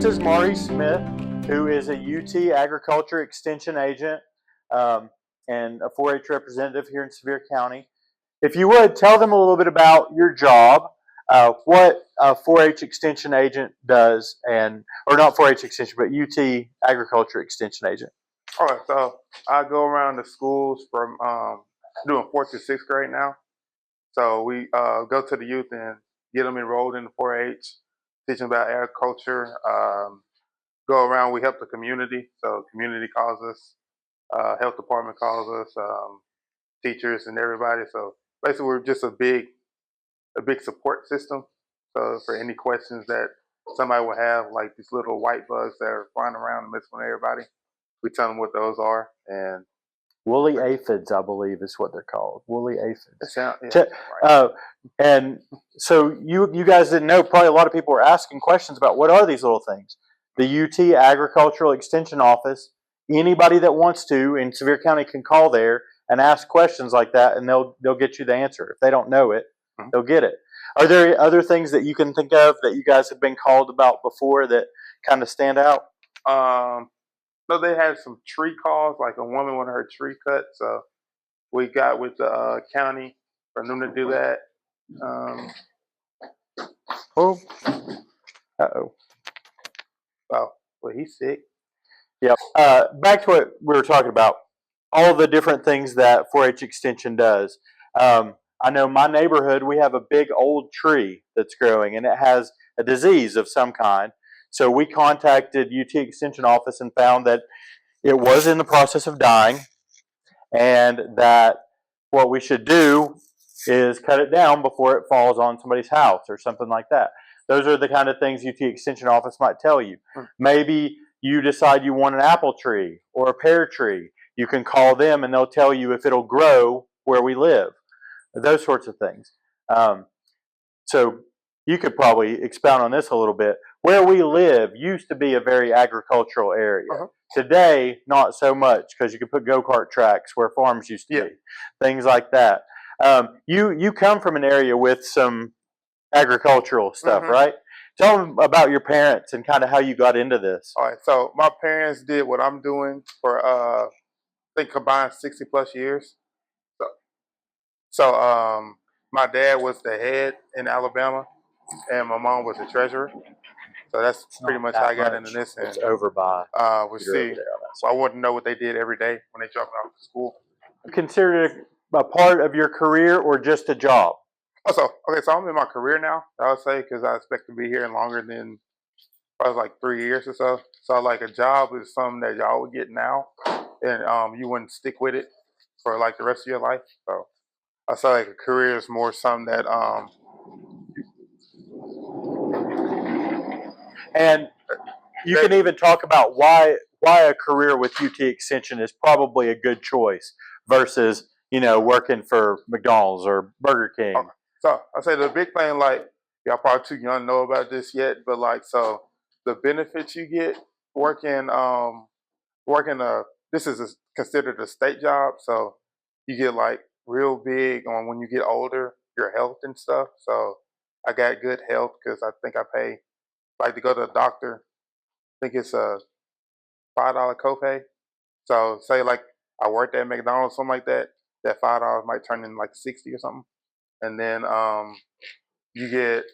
is Maurese Smith, who is a UT Agriculture Extension Agent and a 4-H representative here in Sevier County. If you would, tell them a little bit about your job, what a 4-H Extension Agent does, or not 4-H Extension, but UT Agriculture Extension Agent. All right, so I go around the schools from doing 4th to 6th grade now. So we go to the youth and get them enrolled in the 4-H, teach them about agriculture. Go around, we help the community. So community calls us, health department calls us, teachers and everybody. So basically, we're just a big support system. So for any questions that somebody will have, like these little white bugs that are flying around and messing with everybody, we tell them what those are. And woolly aphids, I believe, is what they're called. Woolly aphids. Right. And so you guys didn't know. Probably a lot of people were asking questions about what are these little things. The UT Agricultural Extension Office. Anybody that wants to in Sevier County can call there and ask questions like that, and they'll get you the answer. If they don't know it, they'll get it. Are there other things that you can think of that you guys have been called about before that kind of stand out? So they had some tree calls, like a woman wanted her tree cut. So we got with the county for them to do that. Oh, well, he's sick. Yep. Back to what we were talking about, all the different things that 4-H Extension does. I know my neighborhood, we have a big old tree that's growing, and it has a disease of some kind. So we contacted UT Extension Office and found that it was in the process of dying, and that what we should do is cut it down before it falls on somebody's house or something like that. Those are the kind of things UT Extension Office might tell you. Maybe you decide you want an apple tree or a pear tree. You can call them and they'll tell you if it'll grow where we live. Those sorts of things. So you could probably expound on this a little bit. Where we live used to be a very agricultural area. Today, not so much, because you could put go-kart tracks where farms used to be. Things like that. You come from an area with some agricultural stuff, right? Tell them about your parents and kind of how you got into this. All right, so my parents did what I'm doing for, I think, combined 60 plus years. So my dad was the head in Alabama, and my mom was the treasurer. So that's pretty much how I got into this. It's over by. We'll see. So I wanted to know what they did every day when they dropped me off to school. Consider it a part of your career or just a job? So I'm in my career now, I would say, because I expect to be here longer than probably like 3 years or so. So like a job is something that y'all would get now, and you wouldn't stick with it for like the rest of your life. So I say like a career is more something that and you can even talk about why a career with UT Extension is probably a good choice versus working for McDonald's or Burger King. So I say the big thing, like, y'all probably too young to know about this yet, but like, so the benefits you get working this is considered a state job, so you get like real big on when you get older, your health and stuff. So I got good health because I think I pay, like, to go to the doctor, I think it's a $5 copay. So say like I worked at McDonald's, something like that, that $5 might turn in like 60 or something. And then you get,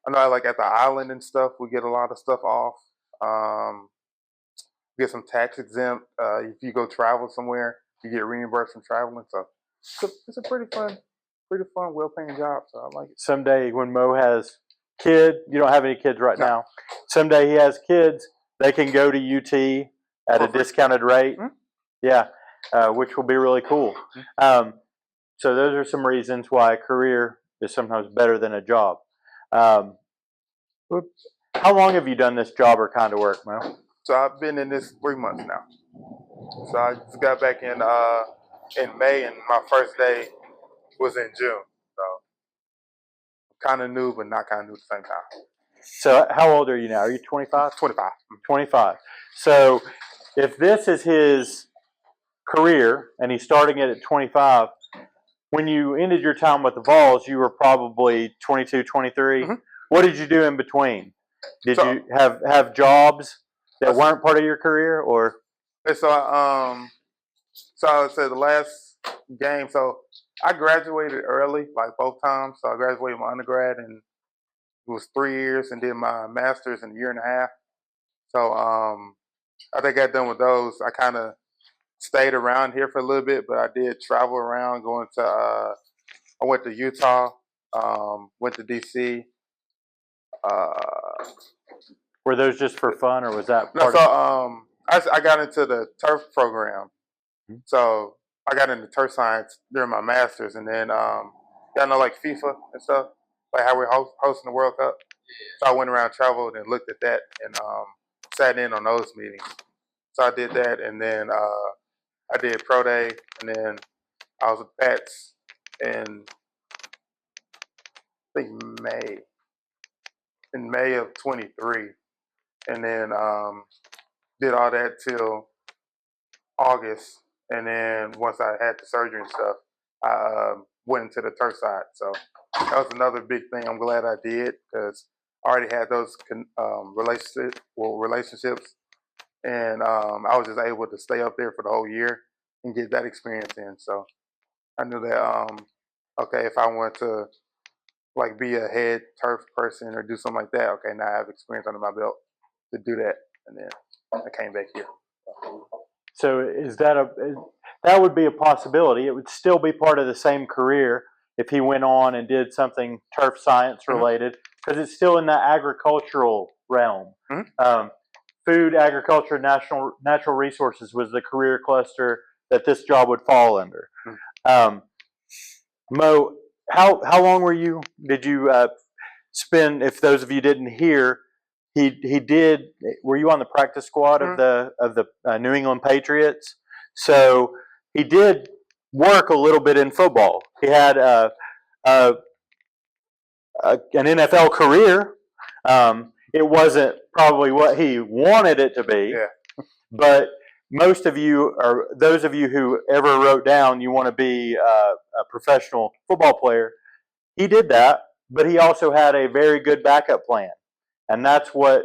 I know like at the island and stuff, we get a lot of stuff off. Get some tax exempt. If you go travel somewhere, you get reimbursed from traveling. So it's a pretty fun, well-paying job. So I like it. Someday when Mo has kids, you don't have any kids right now. Someday he has kids, they can go to UT at a discounted rate. Yeah, which will be really cool. So those are some reasons why a career is sometimes better than a job. How long have you done this job or kind of work, Mo? So I've been in this 3 months now. So I just got back in May, and my first day was in June. So kind of new, but not kind of new at the same time. So how old are you now? Are you 25? 25. 25. So if this is his career and he's starting it at 25, when you ended your time with the Vols, you were probably 22, 23. What did you do in between? Did So, you have jobs that uh, weren't part of your career, or? so, so I would say the last game. So I graduated early, like both times. So I graduated my undergrad and it was 3 years, and did my master's in a year and a half. So I think I got done with those. I kind of stayed around here for a little bit, but I did travel around, going to. I went to Utah, went to DC. Uh, Were those just for fun, or was that no, part so of? I got into the turf program. Mhm. So I got into turf science during my master's, and then y'all know like FIFA and stuff, like how we're hosting the World Cup. So I went around, traveled, and looked at that, and sat in on those meetings. So I did that, and then I did pro day, and then I was with Pats in I think May of 23, and then did all that till August, and then once I had the surgery and stuff, I went into the turf side. So that was another big thing. I'm glad I did because I already had those relationships, and I was just able to stay up there for the whole year and get that experience in. So I knew that okay, if I wanted to like be a head turf person or do something like that, okay, now I have experience under my belt to do that, and then I came back here. So that would be a possibility? It would still be part of the same career if he went on and did something turf science Mm-hmm. related, because it's still in the agricultural realm. Mm-hmm. Food, agriculture, natural resources was the career cluster that this job would fall under. Um, Mo, how long did you spend? If those of you didn't hear, he did. Were you on the practice squad of the New England Patriots? So he did work a little bit in football. He had an NFL career. It wasn't probably what he wanted it to be, Yeah. but most of you, or those of you who ever wrote down you want to be a professional football player, he did that, but he also had a very good backup plan, and that's what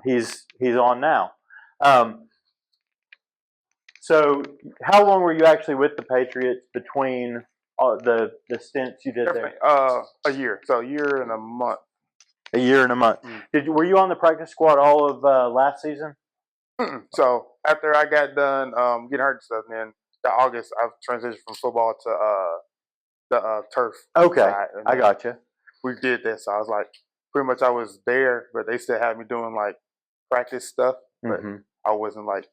he's on now. So, how long were you actually with the Patriots between the stints you did there? A year. So a year and a month. A year and a month. Were you on the practice squad all of last season? So after I got done getting hurt and stuff, then the August I've transitioned from football to the turf. Okay, side, I got you. We did that, so I was like, pretty much I was there, but they still had me doing like practice stuff, but I wasn't like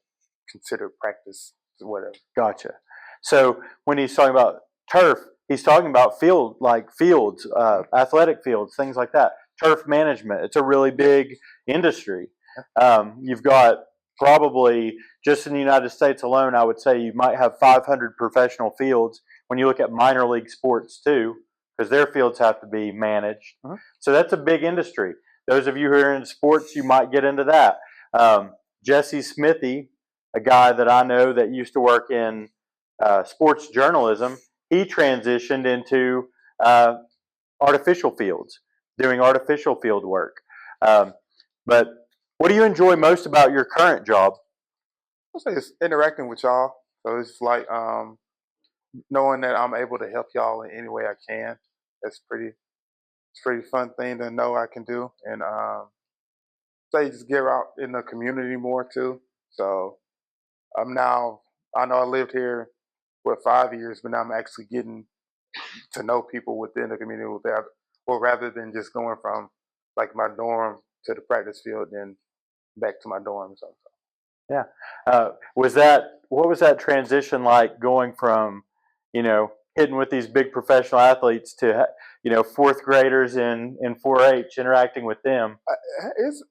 considered practice whatever. Gotcha. So when he's talking about turf, he's talking about fields, athletic fields, things like that. Turf management. It's a really big industry. You've got probably just in the United States alone, I would say you might have 500 professional fields. When you look at minor league sports too, because their fields have to be managed. So that's a big industry. Those of you who are in sports, you might get into that. Jesse Smithy, a guy that I know that used to work in sports journalism, he transitioned into artificial fields, doing artificial field work. But what do you enjoy most about your current job? I'll say it's interacting with y'all. So it's like knowing that I'm able to help y'all in any way I can. It's pretty fun thing to know I can do, and say just get out in the community more too. So I'm now I know I lived here for 5 years, but now I'm actually getting to know people within the community without, well, rather than just going from like my dorm to the practice field, then back to my dorm or something. Yeah. What was that transition like going from, hitting with these big professional athletes to, fourth graders in 4-H, interacting with them?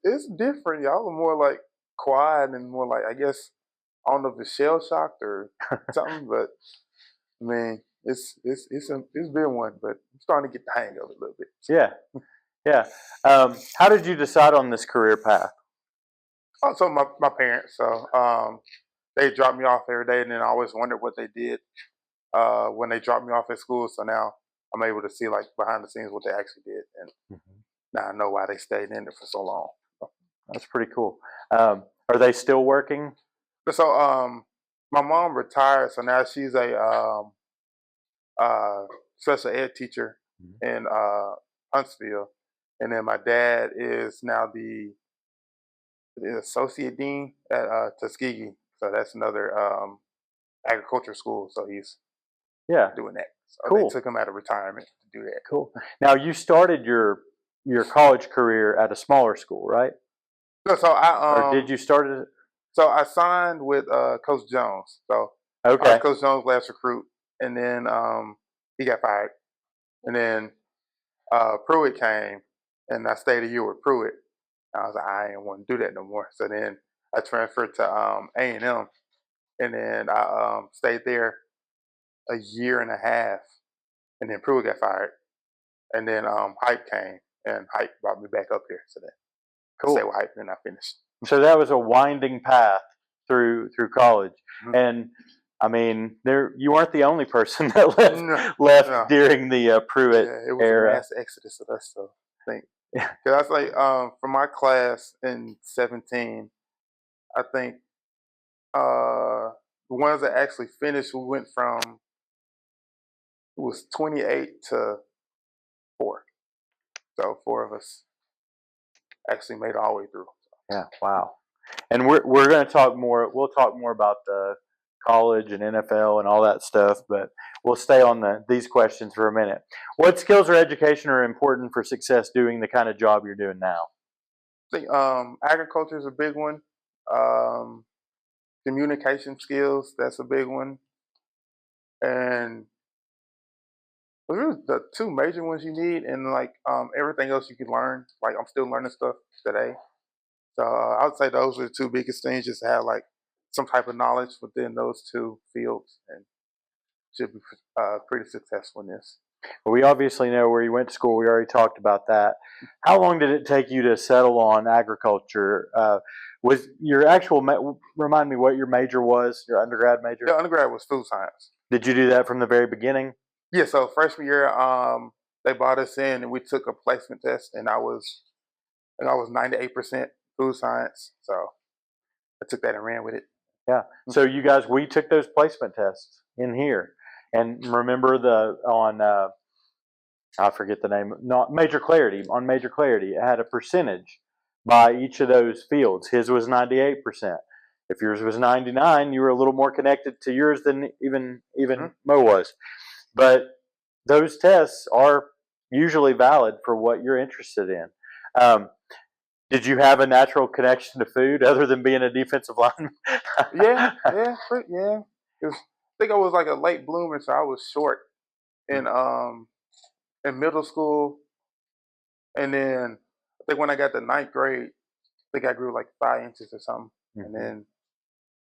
It's different. Y'all are more like quiet and more like, I guess, I don't know if it's shell shocked or something, but I mean, it's been one, but I'm starting to get the hang of it a little bit. Yeah. Yeah. How did you decide on this career path? Also, my parents. So they dropped me off every day, and then I always wondered what they did when they dropped me off at school. So now I'm able to see like behind the scenes what they actually did, and now I know why they stayed in it for so long. That's pretty cool. Are they still working? So my mom retired, so now she's a special ed teacher in Huntsville, and then my dad is now the associate dean at Tuskegee. So that's another agriculture school. So he's Yeah, doing that. So cool. they took him out of retirement to do that. Cool. Now you started your college career at a smaller school, right? No, so Or did you start it? So I signed with Coach Jones. So I was Okay. Coach Jones' last recruit, and then he got fired. And then Pruitt came, and I stayed a year with Pruitt. I was like, I didn't want to do that no more. So then I transferred to A&M, and then I stayed there a year and a half, and then Pruitt got fired, and then Hype came, and Hype brought me back up here. So then I stayed with Hype, and then I finished. So that was a winding path through college, Mhm. and I mean, you weren't the only person that left No. during the Pruitt Yeah, it was era. a mass exodus of us, so I think. Cause I was like, for my class in 17, I think the ones that actually finished, we went from it was 28 to 4. So 4 of us actually made it all the way through. Yeah, wow. And we're going to talk more. We'll talk more about the college and NFL and all that stuff, but we'll stay on these questions for a minute. What skills or education are important for success doing the kind of job you're doing now? I think agriculture is a big one. Communication skills, that's a big one. And those are the 2 major ones you need, and like everything else you can learn. Like I'm still learning stuff today. So I would say those are the 2 biggest things, just to have like some type of knowledge within those 2 fields, and should be pretty successful in this. We obviously know where you went to school. We already talked about that. How long did it take you to settle on agriculture? Was your actual, remind me what your major was, your undergrad major? The undergrad was food science. Did you do that from the very beginning? Yeah, so freshman year, they brought us in and we took a placement test, and I was 98% food science. So I took that and ran with it. Yeah. So you guys, we took those placement tests in here, and remember I forget the name, not Major Clarity. On Major Clarity, it had a percentage by each of those fields. His was 98%. If yours was 99, you were a little more connected to yours than even Mo was. But those tests are usually valid for what you're interested in. Did you have a natural connection to food other than being a defensive lineman? yeah. I think I was like a late bloomer, so I was short in middle school, and then I think when I got to 9th grade, I think I grew like 5 inches or something, and then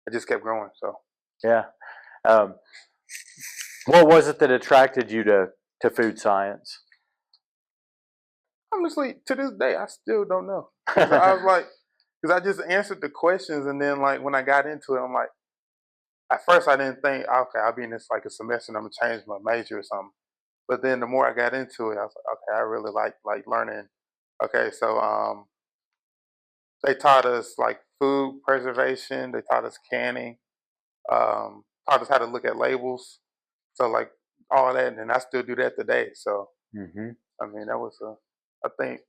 it just kept growing. So yeah. What was it that attracted you to food science? honestly, to this day, I still don't know. 'Cause I was like, because I just answered the questions, and then like when I got into it, I'm like, at first I didn't think, okay, I'll be in this like a semester, and I'm gonna change my major or something. But then the more I got into it, I was like, okay, I really like learning. Okay, so they taught us like food preservation. They taught us canning. Taught us how to look at labels. So like all that, and I still do that today. So I mean, that was I think.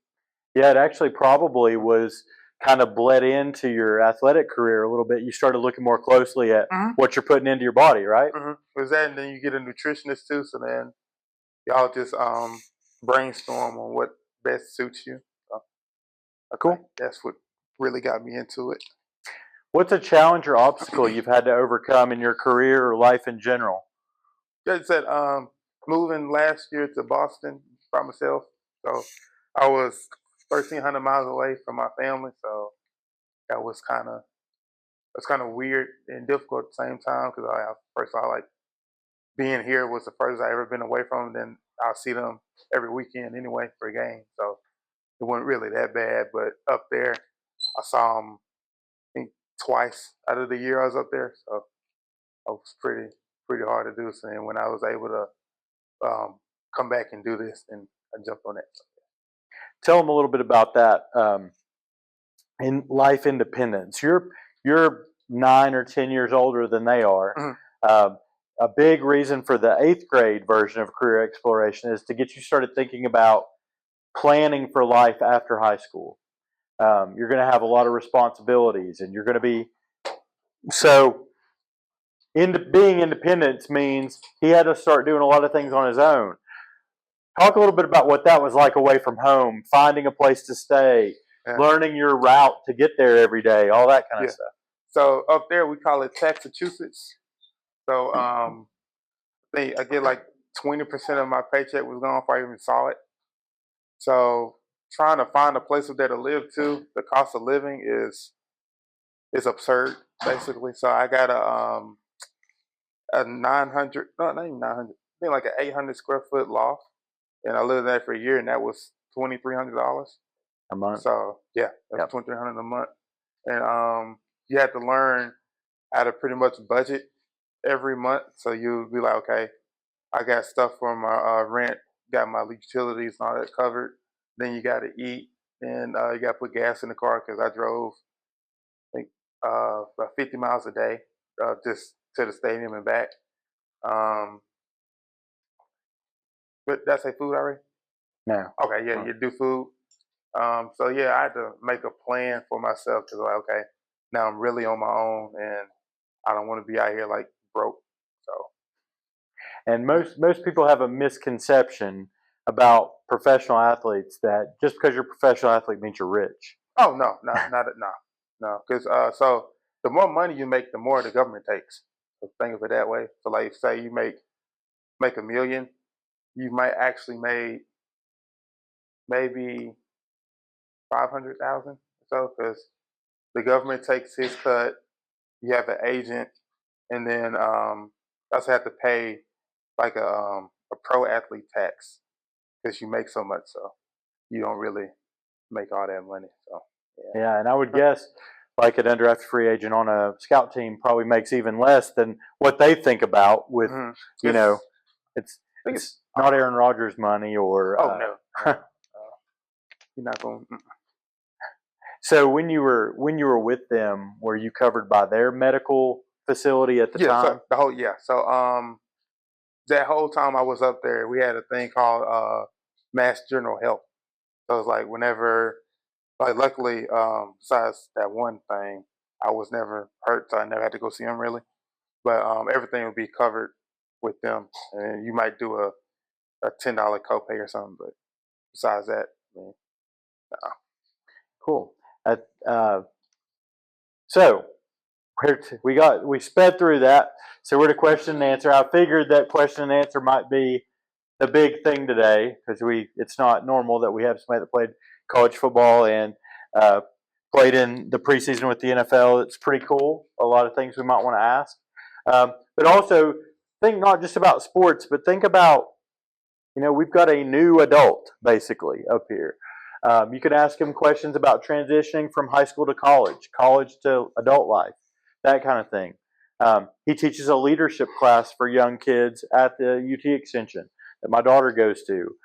Yeah, it actually probably was kind of bled into your athletic career a little bit. You started looking more closely at what you're putting into your body, right? Was that, and then you get a nutritionist too. So then y'all just brainstorm on what best suits you. So Cool. That's what really got me into it. What's a challenge or obstacle you've had to overcome in your career or life in general? Like I said, moving last year to Boston by myself. So I was 1,300 miles away from my family. So that was kind of weird and difficult at the same time, because first I like being here was the furthest I ever been away from them. Then I'll see them every weekend anyway for a game. So it wasn't really that bad. But up there, I saw them I think twice out of the year I was up there. So it was pretty hard to do. So then when I was able to come back and do this, and I jumped on it. Tell them a little bit about that. in life independence. You're 9 or 10 years older than they are. Mhm. A big reason for the 8th grade version of career exploration is to get you started thinking about planning for life after high school. You're going to have a lot of responsibilities, and you're going to be so. Being independent means he had to start doing a lot of things on his own. Talk a little bit about what that was like away from home, finding a place to stay, Yeah. learning your route to get there every day, all that kind of Yeah. stuff. So up there we call it Massachusetts. So I get like 20% of my paycheck was gone before I even saw it. So trying to find a place up there to live too, the cost of living is absurd, basically. So I got a 900, no, not even 900, I think like an 800 square foot loft, and I lived there for a year, and that was $2,300 A month. So yeah, that's $2,300 a month, and you have to learn how to pretty much budget every month. So you'll be like, okay, I got stuff for my rent, got my utilities and all that covered. Then you got to eat, and you got to put gas in the car because I drove, I think, about 50 miles a day just to the stadium and back. Um, but did I say food already? No. Okay, yeah, you do food. So yeah, I had to make a plan for myself because like, okay, now I'm really on my own, and I don't want to be out here like broke. So And most people have a misconception about professional athletes that just because you're a professional athlete means you're rich. oh no, no, because so the more money you make, the more the government takes. So think of it that way. So like, say you make a million, you might actually make maybe 500,000 or so because the government takes his cut. You have an agent, and then you also have to pay like a pro athlete tax because you make so much. So you don't really make all that money. So yeah, Yeah, and I would guess like an undrafted free agent on a scout team probably makes even less than what they think about with, Mhm. you It's, know, it's I think it's not Aaron Rodgers money or oh no, you're not going. so when you were with them, were you covered by their medical facility at the Yeah, time? so the whole yeah, so that whole time I was up there, we had a thing called Mass General Health. So it's like whenever, like luckily, besides that one thing, I was never hurt, so I never had to go see them really. But everything would be covered with them, and you might do a $10 copay or something. But besides that, I mean, Cool. Uh, uh, so we sped through that. So we're to question and answer. I figured that question and answer might be the big thing today because it's not normal that we have somebody that played college football and uh, played in the preseason with the NFL. It's pretty cool. A lot of things we might want to ask, but also think not just about sports, but think about we've got a new adult basically up here. You could ask him questions about transitioning from high school to college to adult life, that kind of thing. He teaches a leadership class for young kids at the UT Extension that my daughter goes to,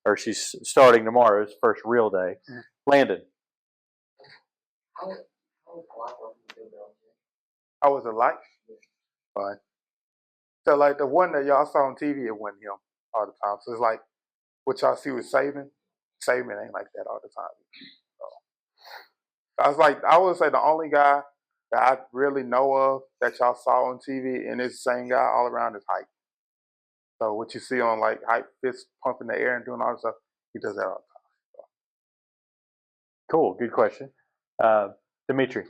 or she's starting tomorrow, his first real day. Mhm. Landon. I was a like, fun. So like the one that y'all saw on TV, it wasn't him all the time. So it's like what y'all see with Saban. Saban ain't like that all the time. So I was like, I would say the only guy that I really know of that y'all saw on TV and it's the same guy all around is Hype. So what you see on like Hype fist pumping the air and doing all this stuff, he does that all the time. Cool. Good question. Dimitri.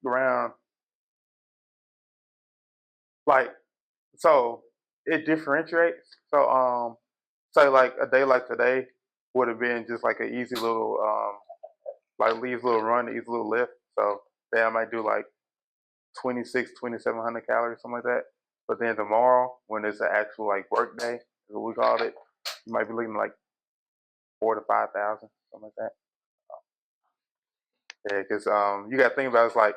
Around like so it differentiates. So say like a day like today would have been just like an easy little like Lee's little run, easy little lift. So then I might do like 26, 2,700 calories, something like that. But then tomorrow, when it's an actual like work day, is what we call it, you might be looking like 4,000 to 5,000, something like that. Yeah, because you got to think about it, it's like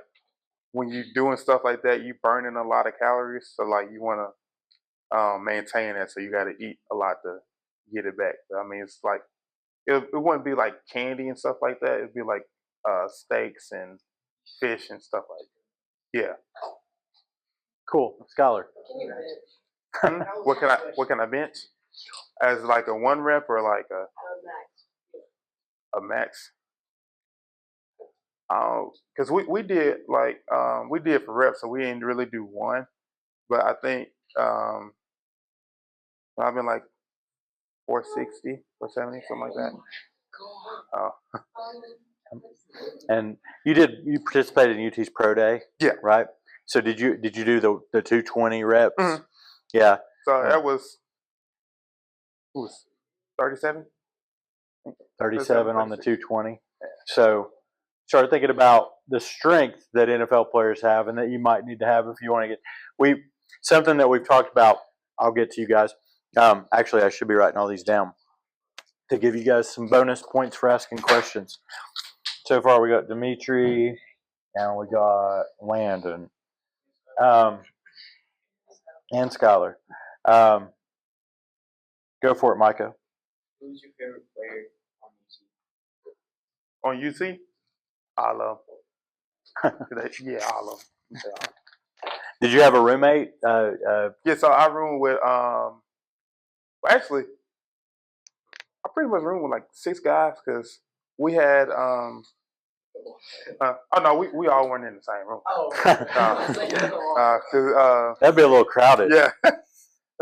when you're doing stuff like that, you burning a lot of calories. So like you want to maintain that. So you got to eat a lot to get it back. I mean, it's like it wouldn't be like candy and stuff like that. It'd be like steaks and fish and stuff like that. Yeah. Cool. Scholar. What can I bench? As like a 1 rep or like a max? Because we did like we did for reps, so we didn't really do 1. But I think I've been like 460, 470, something like that. And you participated in UT's Pro Day? Yeah. Right? So did you do the 220 reps? Mm-hmm. Yeah. So that was 37? 37 on the 220. So started thinking about the strength that NFL players have and that you might need to have if you want to get something that we've talked about. I'll get to you guys. Actually, I should be writing all these down to give you guys some bonus points for asking questions. So far, we got Dimitri and we got Landon and Skylar. Go for it, Micah. Who's your favorite player on UT? On UT? All of them. Yeah, all of them. Did you have a roommate? Yeah, so I room with well, actually, I pretty much room with like 6 guys because we had oh no, we all weren't in the same room. That'd be a little crowded. Yeah.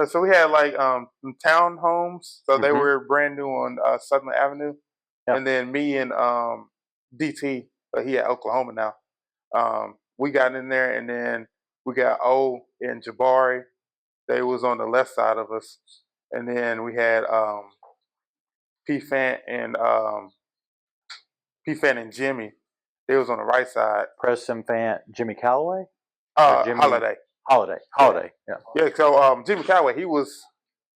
So we had like some townhomes. So they Mhm. were brand new on Southern Avenue. Yeah. And then me and DT, he at Oklahoma now. We got in there, and then we got O and Jabari. They was on the left side of us. And then we had P Fant and Jimmy. They was on the right side. Preston Fant, Jimmy Callaway? Jimmy Holiday. Holiday. Yeah. Yeah, so Jimmy Callaway, he was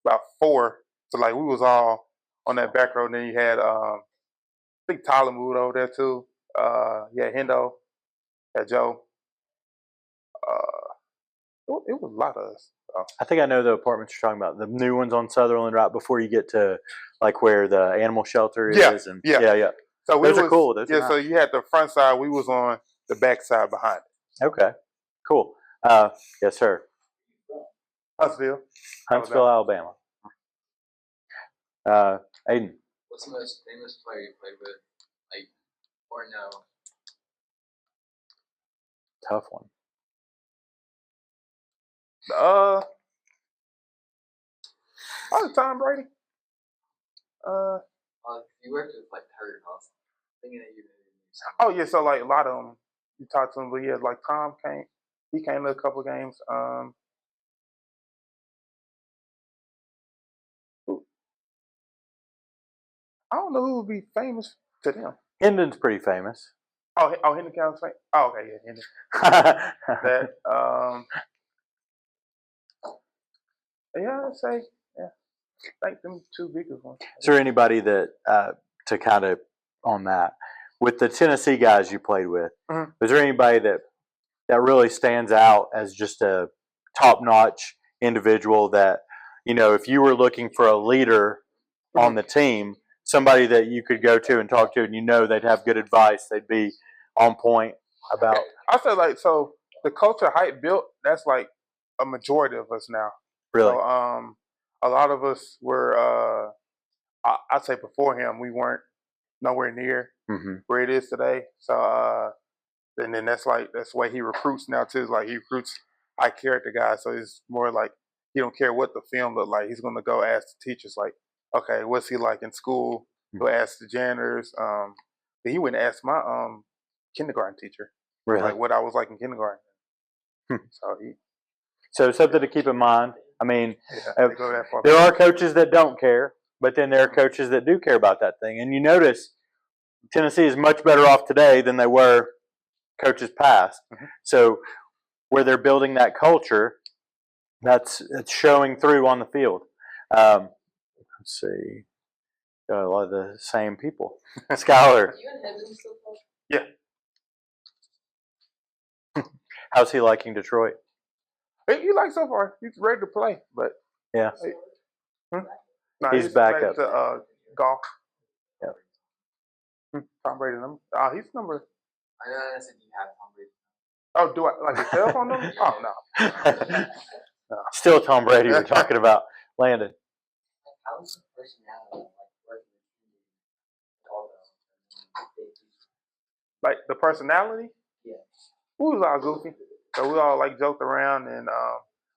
about 4. So like we was all on that back row. And then you had I think Tyler moved over there too. Yeah, Hendo, had Joe. It was a lot of us. So. I think I know the apartments you're talking about. The new ones on Sutherland, right before you get to like where the animal shelter is. Yeah, And yeah. So those are cool. Those are nice. So you had the front side. We was on the back side behind it. Okay, cool. Yes, sir. Huntsville, Alabama. Aiden. What's the most famous player you played with? Like, or no? Tough one. Probably Tom Brady. You worked with like Hurt also. Thinking that you. Oh yeah, so like a lot of them, you talked to them, but yeah, like Tom came. He came to a couple of games. I don't know who would be famous to them. Hendon's pretty famous. Oh, Hendon County's famous. Oh, okay, yeah, Hendon. Yeah, I'd say, yeah. I think them 2 biggest ones. Is there anybody that to kind of on that with the Tennessee guys you played with? Mm-hmm. Is there anybody that really stands out as just a top-notch individual that, you know, if you were looking for a leader on the team, somebody that you could go to and talk to and you know they'd have good advice, they'd be on point about? I say like, so the culture Hype built, that's like a majority of us now. Really? So, a lot of us were, I'd say before him, we weren't nowhere near where it is today. So, and then that's the way he recruits now too. Like he recruits high character guys. So it's more like he don't care what the film look like. He's gonna go ask the teachers like, okay, what's he like in school? Go ask the janitors. But he went and asked my kindergarten teacher, really, like what I was like in kindergarten. So something to keep in mind. I mean, yeah, there are coaches that don't care, but then there are coaches that do care about that thing. And you notice Tennessee is much better off today than they were coaches past. So where they're building that culture, it's showing through on the field. Let's see. Got a lot of the same people. Skylar. Yeah. How's he liking Detroit? He likes so far. He's ready to play, but Yeah. No, He's he's back back up. to golf. Yep. Tom Brady number. He's number. I know I said you have Tom Brady. Oh, do I like his cell phone number? Oh no. No. Still Tom Brady we're talking about, Landon. How's the personality like working with all those? Like the personality. Yeah. We was all goofy, so we all like joked around, and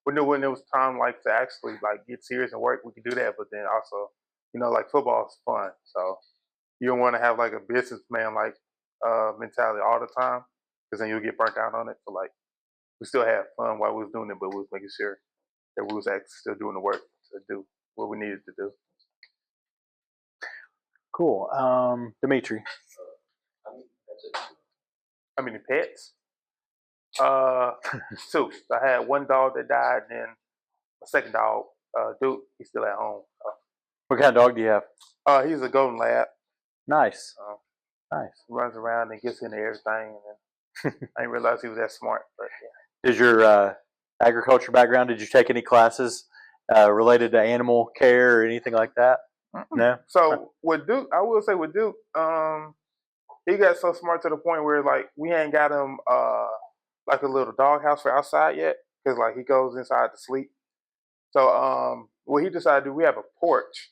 we knew when it was time like to actually like get serious and work, we could do that. But then also, like football is fun, so you don't want to have like a businessman like mentality all the time, because then you'll get burnt out on it. So like, we still had fun while we was doing it, but we was making sure that we was actually still doing the work to do what we needed to do. Cool. Dimitri. I mean, that's it. How many pets? 2. I had one dog that died, and then a second dog, Duke, he's still at home. What kind of dog do you have? He's a golden lab. Nice. Nice. He runs around and gets into everything, and then I didn't realize he was that smart. But yeah. Is your agriculture background? Did you take any classes related to animal care or anything like that? No. So with Duke, I will say with Duke, he got so smart to the point where like we ain't got him like a little doghouse for outside yet, because like he goes inside to sleep. So what he decided to do, we have a porch,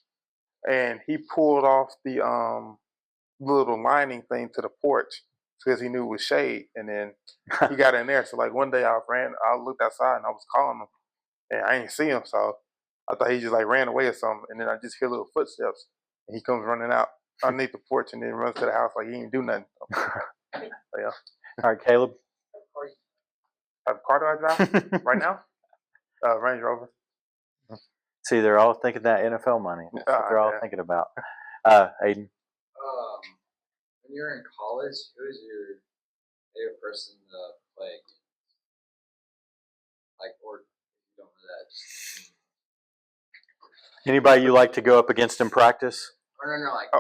and he pulled off the little lining thing to the porch because he knew it was shade, and then he got in there. So like one day I looked outside and I was calling him, and I ain't see him, so I thought he just like ran away or something, and then I just hear little footsteps, and he comes running out underneath the porch and then runs to the house like he ain't do nothing. So, yeah. All right, Caleb. Have a car do I drive right now? Range Rover. See, they're all thinking that NFL money. That's what they're all thinking about. Aiden. When you're in college, who is your favorite person to play against? Like, or if you don't know that, just Anybody you like to go up against in practice? or no, like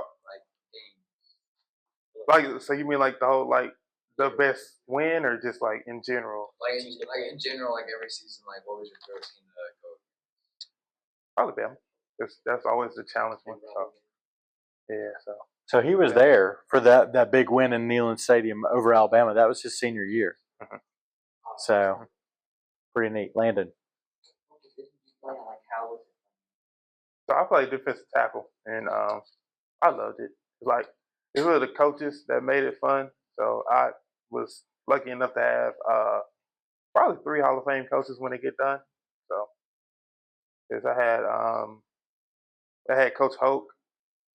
games. Like, so you mean like the whole like the best win, or just like in general? Like in general, like every season, like what was your favorite team to go? Alabama. That's always the challenge one. So, yeah. So he was there for that big win in Neyland Stadium over Alabama. That was his senior year. Mm-hmm. So pretty neat. Landon. So I played defensive tackle, and I loved it. Like it was the coaches that made it fun. So I was lucky enough to have probably 3 Hall of Fame coaches when they get done. So because I had Coach Hoke.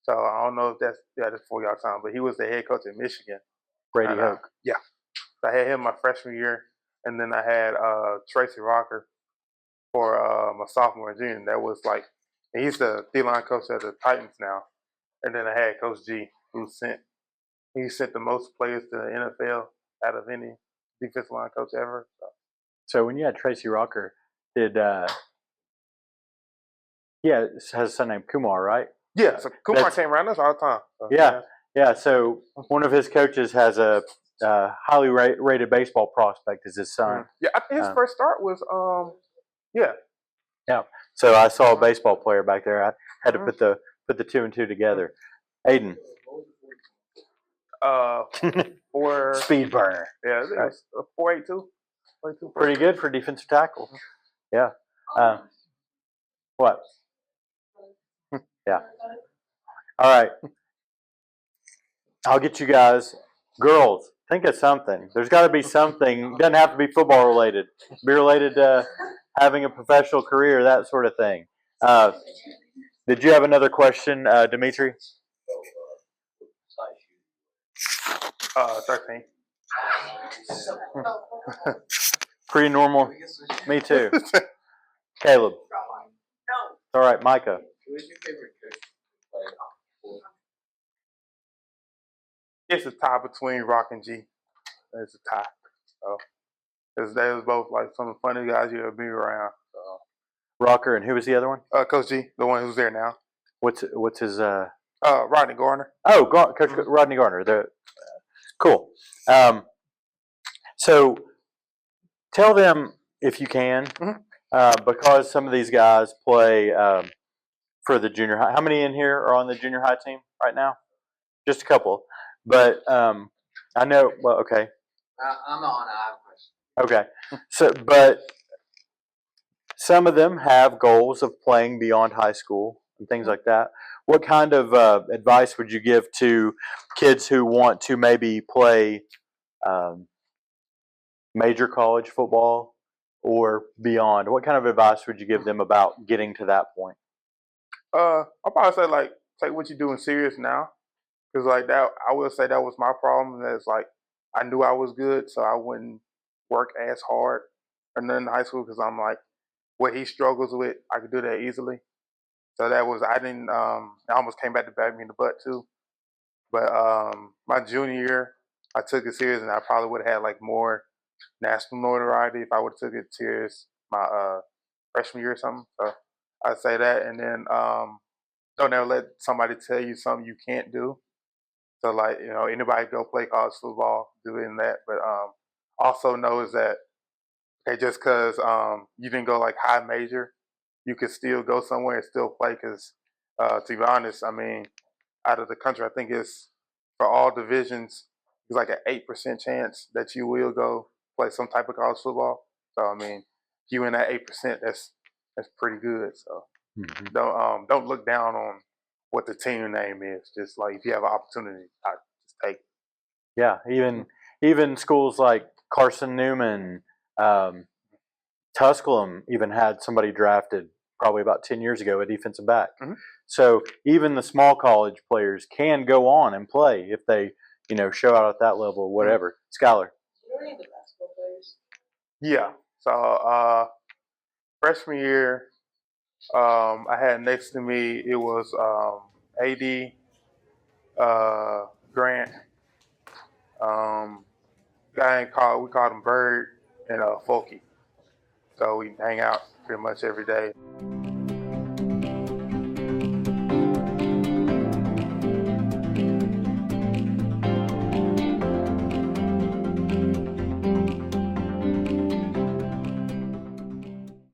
So I don't know if that's before y'all time, but he was the head coach at Michigan. Brady Hoke. Yeah. So I had him my freshman year, and then I had Tracy Rocker for my sophomore and junior. That was like, and he's the D-line coach at the Titans now. And then I had Coach G, who sent the most players to the NFL out of any defensive line coach ever. So when you had Tracy Rocker, did it has a son named Kumar, right? Yeah, so Kumar came around us all the time. So, yeah. So one of his coaches has a highly rated baseball prospect as his son. Yeah, I think his first start was Yeah. So I saw a baseball player back there. I had to put the 2 and 2 together. Aiden. For Speed burner. Yeah, I think it was 4.82. Pretty good for defensive tackle. Yeah. What? Yeah. All right. I'll get you guys. Girls, think of something. There's got to be something. It doesn't have to be football related. Be related to having a professional career, that sort of thing. Did you have another question, Dimitri? 13. Pretty normal. Me too. Caleb. All right, Micah. Who is your favorite coach to play? It's a tie between Rock and G. It's a tie. So, they was both like some of the funny guys you ever be around. So. Rocker, and who was the other one? Coach G, the one who's there now. What's his? Rodney Garner. Oh, Coach Rodney Garner. Cool. So tell them if you can, Mhm. because some of these guys play for the junior high. How many in here are on the junior high team right now? Just a couple. But I know. Well, okay, I'm on. I have a question. okay. So, but some of them have goals of playing beyond high school and things like that. What kind of advice would you give to kids who want to maybe play um, major college football or beyond? What kind of advice would you give them about getting to that point? I'll probably say like take what you're doing serious now, because like that, I will say that was my problem. That's like I knew I was good, so I wouldn't work as hard and then in high school because I'm like what he struggles with, I could do that easily. So that was I didn't. I almost came back to bite me in the butt too. But my junior year, I took it serious, and I probably would have had like more national notoriety if I would have took it serious my freshman year or something. So I'd say that, and then don't ever let somebody tell you something you can't do. So like anybody go play college football, do it in that. But also knows that okay, just because you didn't go like high major, you could still go somewhere and still play. Because to be honest, I mean, out of the country, I think it's for all divisions, it's like an 8% chance that you will go play some type of college football. So I mean, if you in that 8%, that's pretty good. So Mhm. don't look down on what the team name is. Just like if you have an opportunity, I just take it. Yeah, even schools like Carson Newman, um, Tusculum even had somebody drafted probably about 10 years ago, a defensive back. Mhm. So even the small college players can go on and play if they, show out at that level or whatever. Skylar. Yeah. So freshman year, I had next to me it was AD, Grant, we called him Bird and Folky. So we hang out pretty much every day.